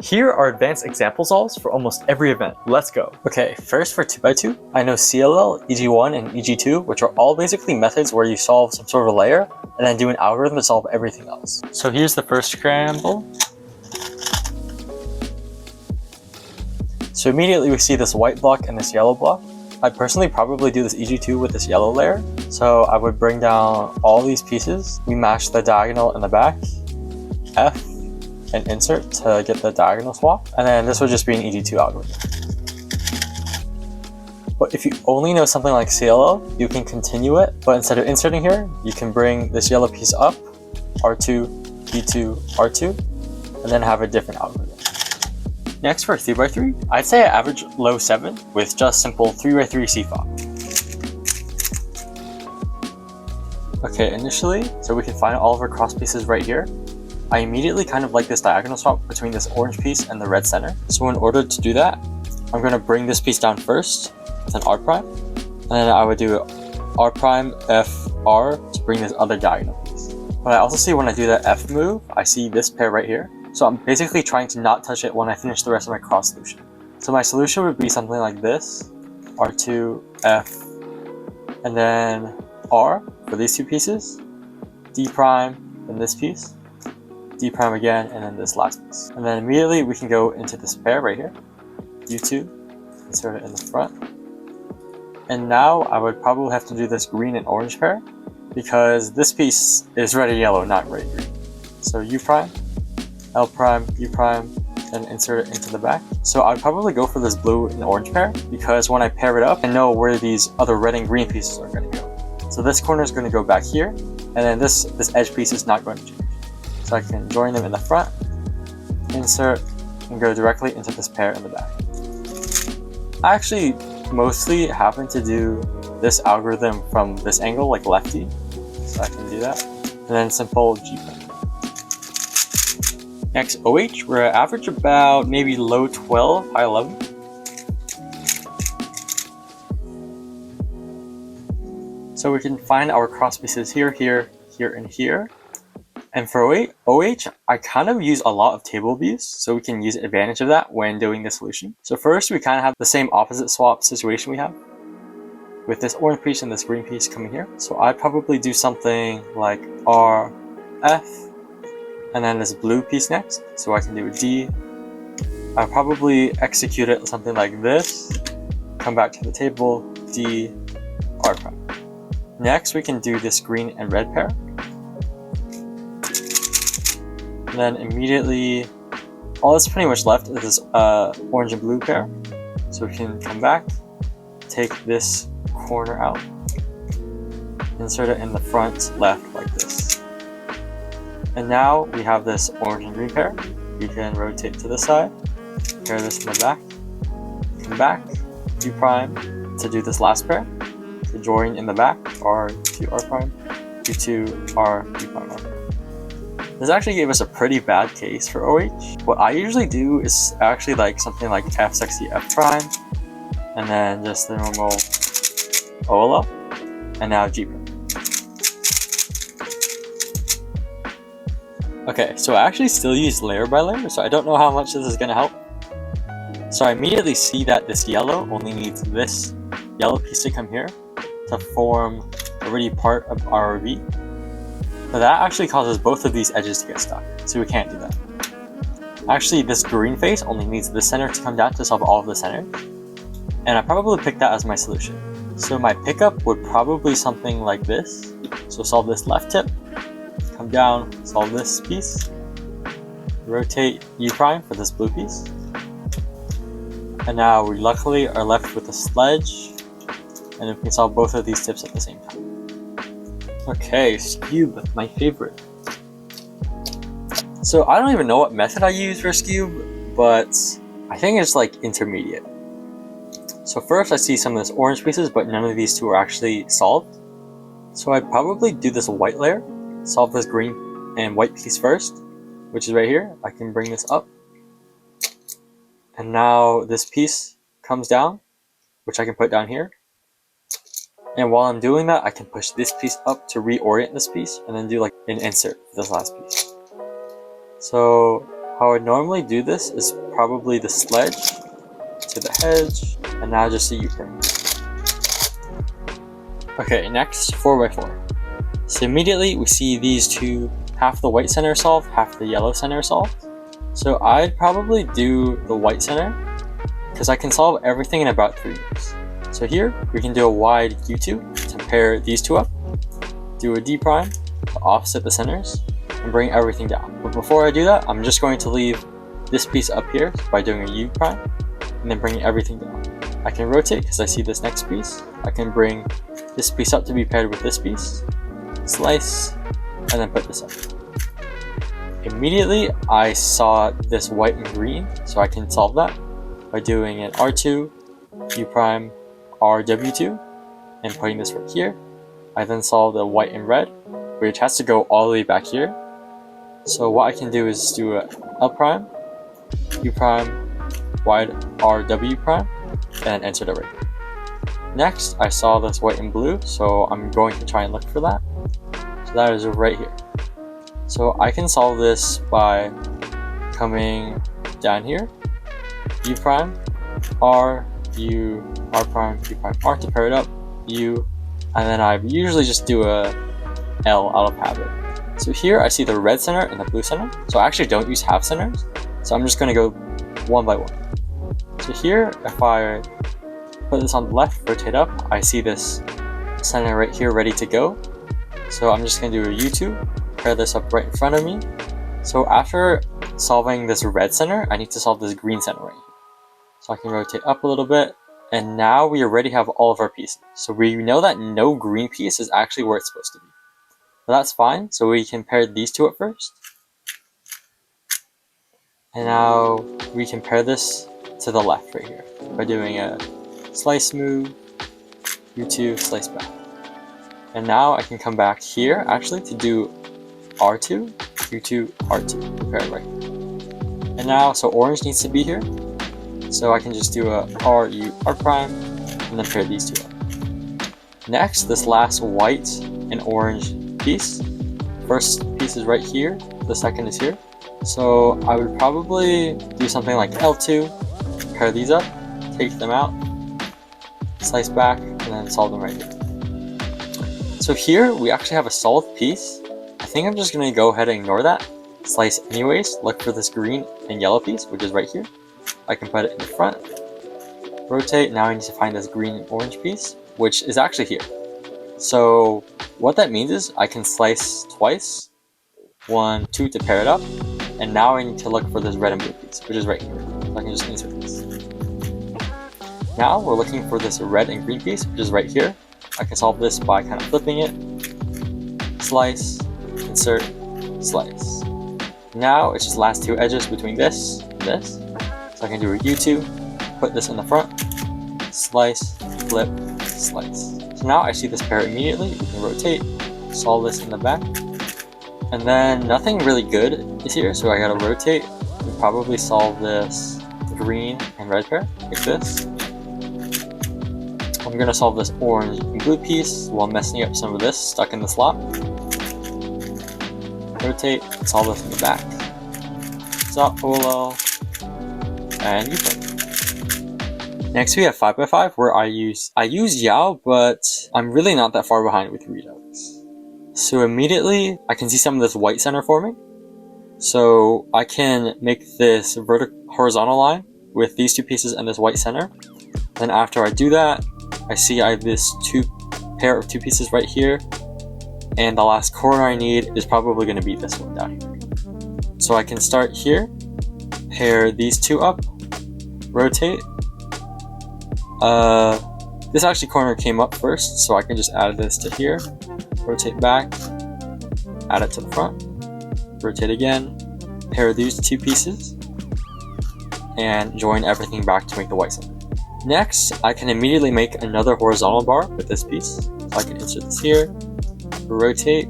Here are advanced example solves for almost every event. Let's go. Okay, first for 2x2, I know CLL, EG1, and EG2, which are all basically methods where you solve some sort of a layer and then do an algorithm to solve everything else. So here's the first scramble. So immediately we see this white block and this yellow block. I personally probably do this EG2 with this yellow layer. So I would bring down all these pieces. We match the diagonal in the back, F, and insert to get the diagonal swap. And then this would just be an EG2 algorithm. But if you only know something like CLL, you can continue it. But instead of inserting here, you can bring this yellow piece up, R2, B2, R2, and then have a different algorithm. Next for 3x3, I'd say I average low 7 with just simple 3x3 CFOP. Okay, initially, so we can find all of our cross pieces right here. I immediately kind of like this diagonal swap between this orange piece and the red center. So in order to do that, I'm going to bring this piece down first with an R prime. And then I would do R prime, F, R to bring this other diagonal piece. But I also see when I do that F move, I see this pair right here. So I'm basically trying to not touch it when I finish the rest of my cross solution. So my solution would be something like this, R2, F, and then R for these two pieces, D prime, and this piece, D prime again, and then this last piece. And then immediately we can go into this pair right here, U2, insert it in the front. And now I would probably have to do this green and orange pair because this piece is red and yellow, not red and green. So U prime, L prime, U prime, and insert it into the back. So I'd probably go for this blue and orange pair because when I pair it up, I know where these other red and green pieces are going to go. So this corner is going to go back here, and then this edge piece is not going to change. So I can join them in the front, insert, and go directly into this pair in the back. I actually mostly happen to do this algorithm from this angle, like lefty, so I can do that. And then simple G prime. Next, OH, we're at average about maybe low 12, high 11. So we can find our cross pieces here, here, here, and here. And for OH, I kind of use a lot of table views, so we can use advantage of that when doing the solution. So first, we kind of have the same opposite swap situation we have with this orange piece and this green piece coming here. So I'd probably do something like R, F, and then this blue piece next. So I can do a D. I'll probably execute it something like this. Come back to the table, D, R prime. Next, we can do this green and red pair. And then immediately, all that's pretty much left is this orange and blue pair. So we can come back, take this corner out, insert it in the front left like this. And now we have this orange and green pair. We can rotate to the side, pair this in the back, come back, U prime to do this last pair, to join in the back, R to R prime, U2, R, U prime, R. This actually gave us a pretty bad case for OH. What I usually do is actually like something like F sexy F prime, and then just the normal OLL, and now G prime. Okay, so I actually still use layer by layer, so I don't know how much this is going to help. So I immediately see that this yellow only needs this yellow piece to come here to form already part of our V. But that actually causes both of these edges to get stuck, so we can't do that. Actually, this green face only needs the center to come down to solve all of the center, and I probably picked that as my solution. So my pickup would probably something like this. So solve this left tip, come down, solve this piece, rotate U prime for this blue piece, and now we luckily are left with a sledge, and we can solve both of these tips at the same time. Okay, Skewb, my favorite. So I don't even know what method I use for Skewb, but I think it's like intermediate. So first I see some of this orange pieces, but none of these two are actually solved. So I'd probably do this white layer, solve this green and white piece first, which is right here. I can bring this up. And now this piece comes down, which I can put down here. And while I'm doing that, I can push this piece up to reorient this piece and then do like an insert for this last piece. So How I would normally do this is probably the sledge to the hedge, and now just a U-frame. Okay, next 4x4. So immediately we see these two, half the white center solved, half the yellow center solved. So I'd probably do the white center because I can solve everything in about 3 moves. So here we can do a wide U2 to pair these two up, do a D prime to offset the centers, and bring everything down. But before I do that, I'm just going to leave this piece up here by doing a U prime and then bringing everything down. I can rotate because I see this next piece. I can bring this piece up to be paired with this piece, slice, and then put this up. Immediately I saw this white and green, so I can solve that by doing an R2, U prime, RW2, and putting this right here. I then solve the white and red, which has to go all the way back here. So what I can do is do a L prime, U prime, wide RW prime, and enter it right here. Next, I saw this white and blue, so I'm going to try and look for that. So that is right here. So I can solve this by coming down here, U prime, R, U, R prime, U prime, R to pair it up, U, and then I usually just do a L out of habit. So here I see the red center and the blue center, so I actually don't use half centers, so I'm just going to go one by one. So here, if I put this on the left, rotate up, I see this center right here ready to go. So I'm just going to do a U2, pair this up right in front of me. So after solving this red center, I need to solve this green center right here. So I can rotate up a little bit, and now we already have all of our pieces. So we know that no green piece is actually where it's supposed to be. But that's fine, so we can pair these two up first. And now we can pair this to the left right here by doing a slice move, U2, slice back. And now I can come back here actually to do R2, U2, R2, pair it right here. And now, so orange needs to be here. So I can just do a R, U, R prime, and then pair these two up. Next, this last white and orange piece. First piece is right here, the second is here. So I would probably do something like L2, pair these up, take them out, slice back, and then solve them right here. So here we actually have a solved piece. I think I'm just going to go ahead and ignore that. Slice anyways, look for this green and yellow piece, which is right here. I can put it in the front, rotate, now I need to find this green and orange piece, which is actually here. So what that means is I can slice twice, 1, 2 to pair it up, and now I need to look for this red and blue piece, which is right here. So I can just insert this. Now we're looking for this red and green piece, which is right here. I can solve this by kind of flipping it, slice, insert, slice. Now it's just last two edges between this and this. So I can do a U2, put this in the front, slice, flip, slice. So now I see this pair immediately. We can rotate, solve this in the back. And then nothing really good is here, so I gotta rotate and probably solve this green and red pair, like this. I'm gonna solve this orange and blue piece while messing up some of this stuck in the slot. Rotate, solve this in the back. Stop parallel, and U-turn. Next we have 5x5 where I use Yao, but I'm really not that far behind with Redux. So immediately I can see some of this white center forming. So I can make this horizontal line with these two pieces and this white center. Then after I do that, I see I have this pair of two pieces right here. And the last corner I need is probably going to be this one down here. So I can start here, pair these two up, rotate. This actually corner came up first, so I can just add this to here, rotate back, add it to the front, rotate again, pair these two pieces, and join everything back to make the white center. Next, I can immediately make another horizontal bar with this piece. So I can insert this here, rotate,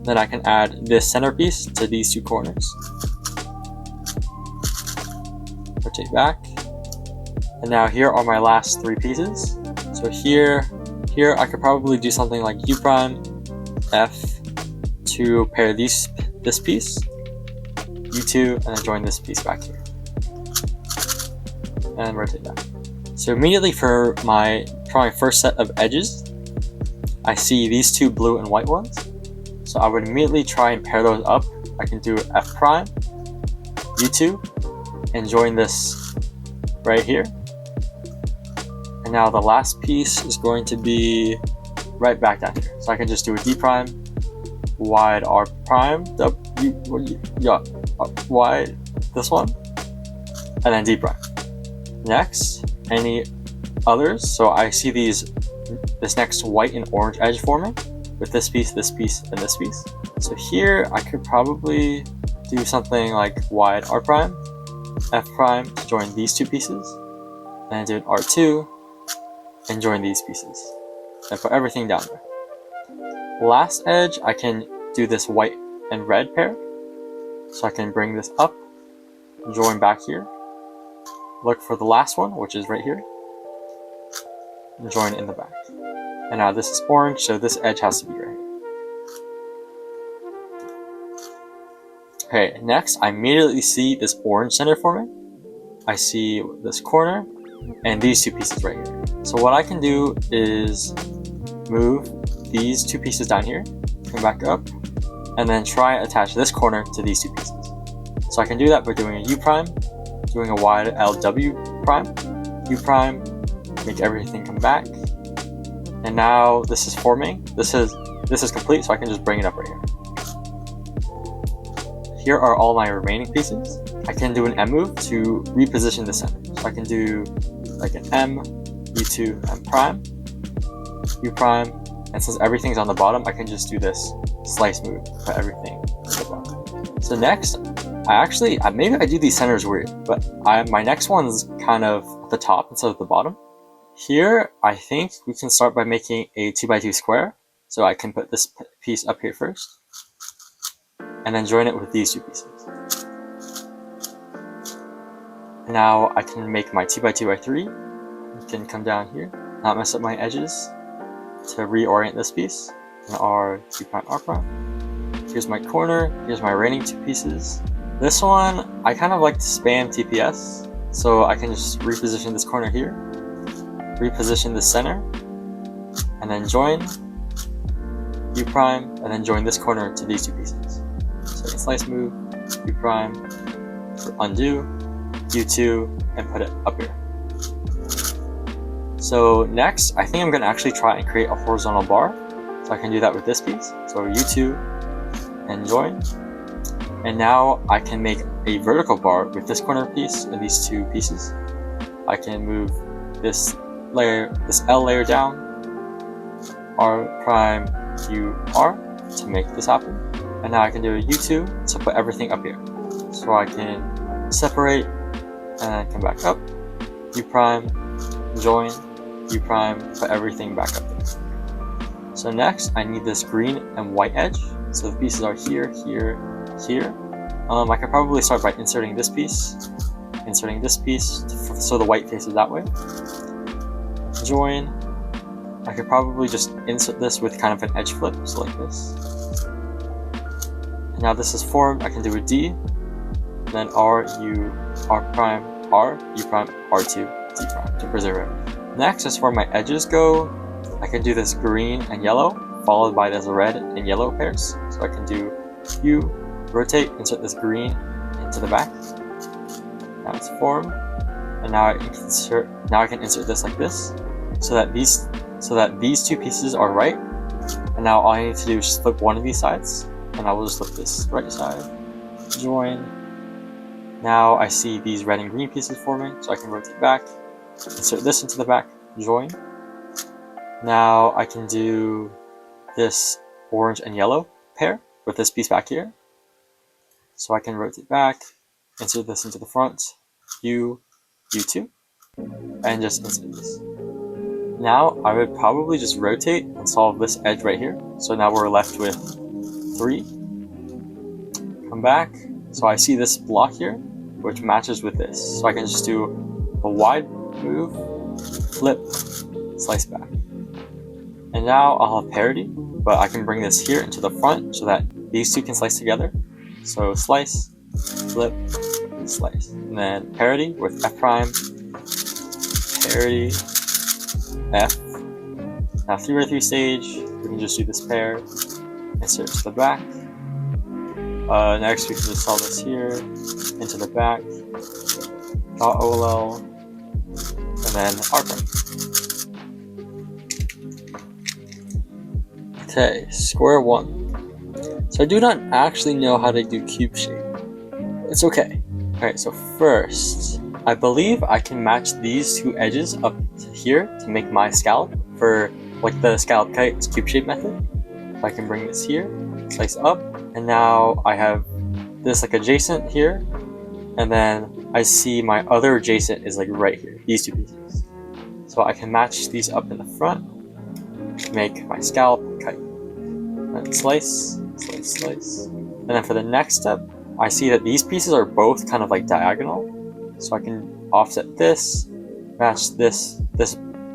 then I can add this center piece to these two corners. Rotate back. And now here are my last three pieces. So here I could probably do something like U prime, F to pair this piece. U2, and then join this piece back here. And rotate that. So immediately for my first set of edges, I see these two blue and white ones. So I would immediately try and pair those up. I can do F prime, U2, and join this right here. And now the last piece is going to be right back down here. So I can just do a D prime, wide R prime, wide this one, and then D prime. Next, any others? So I see this next white and orange edge forming with this piece, and this piece. So here I could probably do something like wide R prime, F prime to join these two pieces, and then do an R2 and join these pieces, and put everything down there. Last edge, I can do this white and red pair. So I can bring this up, join back here, look for the last one, which is right here, and join in the back. And now this is orange, so this edge has to be right here. Okay, next I immediately see this orange center forming. I see this corner and these two pieces right here. So what I can do is move these two pieces down here, come back up, and then try and attach this corner to these two pieces. So I can do that by doing a U prime, doing a wide LW prime, U prime, make everything come back. And now this is forming. This is complete, so I can just bring it up right here. Here are all my remaining pieces. I can do an M move to reposition the center. So I can do like an M, U2, M prime, U prime, and since everything's on the bottom, I can just do this slice move, put everything on the bottom. So next, maybe I do these centers weird, but my next one's kind of at the top instead of the bottom. Here, I think we can start by making a 2x2 square. So I can put this piece up here first, and then join it with these two pieces. Now I can make my 2x2x3. I can come down here, not mess up my edges, to reorient this piece. And R, U prime, R prime. Here's my corner, here's my remaining two pieces. This one, I kind of like to spam TPS, so I can just reposition this corner here, reposition the center, and then join U prime, and then join this corner to these two pieces. So I can slice move, U prime, undo, U2, and put it up here. So next, I think I'm going to actually try and create a horizontal bar. So I can do that with this piece. So U2 and join. And now I can make a vertical bar with this corner piece and these two pieces. I can move this layer, this L layer down, R prime, U, R to make this happen. And now I can do a U2 to put everything up here. So I can separate and come back up, U prime, join, U prime, put everything back up there. So next, I need this green and white edge. So the pieces are here, here, here. I could probably start by inserting this piece, so the white faces that way. Join. I could probably just insert this with kind of an edge flip, so like this. And now this is formed. I can do a D, then R, U, R prime, R, U prime, R2, D prime to preserve it. Next, as far as my edges go, I can do this green and yellow, followed by this red and yellow pairs. So I can do U, rotate, insert this green into the back. Now it's formed, and now I can insert this like this, so that these two pieces are right. And now all I need to do is just flip one of these sides, and I will just flip this right side, join. Now I see these red and green pieces forming, so I can rotate back, insert this into the back, join. Now I can do this orange and yellow pair with this piece back here. So I can rotate back, insert this into the front, U, U2, and just insert this. Now I would probably just rotate and solve this edge right here. So now we're left with 3. Come back. So I see this block here, which matches with this. So I can just do a wide move, flip, slice back. And now I'll have parity, but I can bring this here into the front so that these two can slice together. So slice, flip, slice. And then parity with F prime, parity, F. Now 3x3 stage, we can just do this pair, insert to the back. Next we can just solve this here, into the back, .oll, and then R prime. Okay, square one. So I do not actually know how to do cube shape. It's okay. Alright, so first, I believe I can match these two edges up to here to make my scallop for like the scallop kite's cube shape method. So I can bring this here, slice up, and now I have this like adjacent here, and then I see my other adjacent is like right here, these two pieces. So I can match these up in the front to make my scallop kite. And slice, slice, slice. And then for the next step, I see that these pieces are both kind of like diagonal. So I can offset this, match this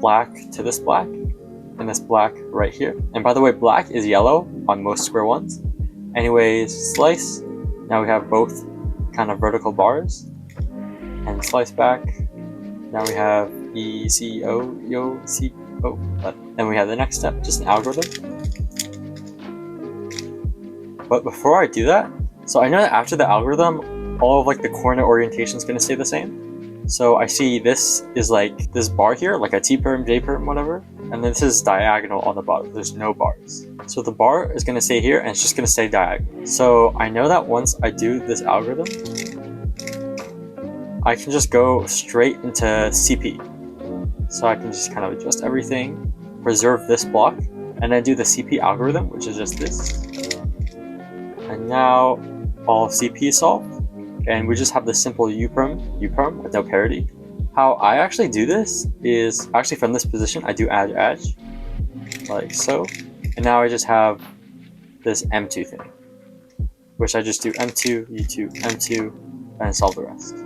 black to this black, and this black right here. And by the way, black is yellow on most square ones. Anyways, slice. Now we have both kind of vertical bars. And slice back. Now we have E, C, O, Yo, C, O. Then we have the next step, just an algorithm. But before I do that, so I know that after the algorithm, all of like the coordinate orientation is going to stay the same. So I see this is like this bar here, like a T-perm, J-perm, whatever. And then this is diagonal on the bottom. There's no bars. So the bar is going to stay here and it's just going to stay diagonal. So I know that once I do this algorithm, I can just go straight into CP. So I can just kind of adjust everything, preserve this block, and then do the CP algorithm, which is just this. And now all of CP is solved, and we just have the simple U-perm with no parity. How I actually do this is actually from this position, I do edge, like so. And now I just have this M2 thing, which I just do M2, U2, M2, and solve the rest.